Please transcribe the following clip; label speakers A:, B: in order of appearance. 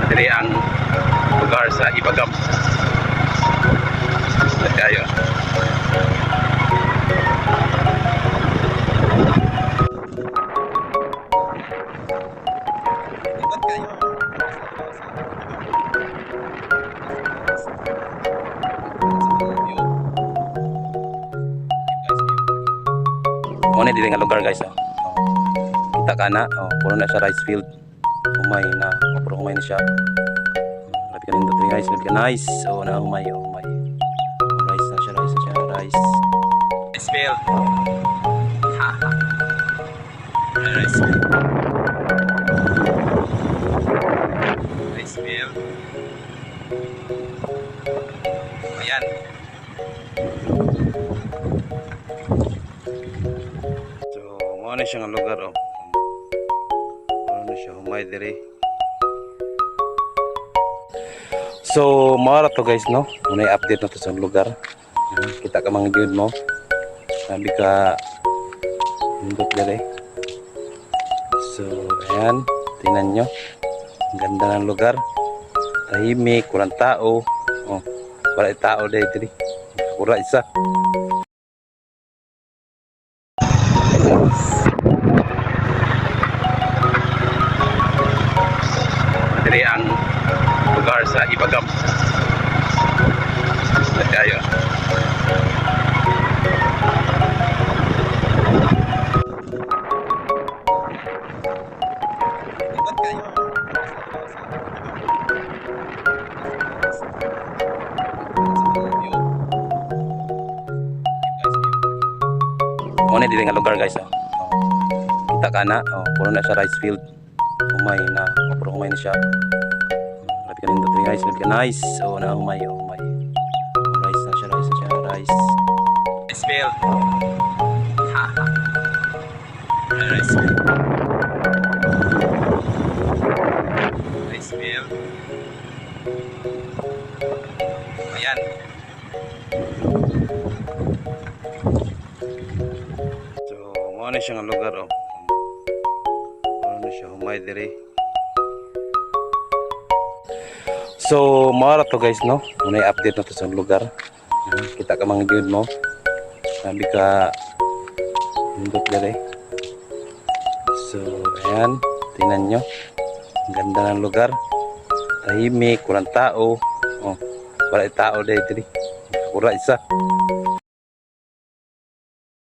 A: Diri ang lugar sa Ibagam. Tayo. Muna dili nga lugar guys. Kita ka na, puro na siya rice field. Humay na, puro humay na siya. Labi ka nindot rin guys, labi ka nice. So na humay, humay. Rice na siya, rice na siya, rice. Rice field. Ha ha. Rice field. Rice field. Ayan. Ano siya nga lugar ano siya humay diri. So mara to guys no, muna i-update na to sa lugar. Kita ka mga view mo, sabi ka nindot diri. So ayan, tingnan nyo, ang ganda ng lugar, tahimik, kurang tao. Wala tao diri, kurang isa. Diri ang lugar sa Ibagam. Tayo. Muna dili nga lugar guys. Kita ka na, puro na siya rice field. Humay na, puro humay na siya. Labi ka nindot rin guys, labi ka nice. So na humay, humay. Rice na siya, rice na siya, rice. Rice field. Ha ha. Rice field. Rice field. Ayan. So, muna siya nga lugar ano siya humay diri. So mara to guys no, muna i-update na to sa lugar. Kita ka mga view mo, sabi ka nindot diri. So ayan, tingnan nyo, ang ganda ng lugar, tahimik, kurang tao. Wala tao diri, kurang isa.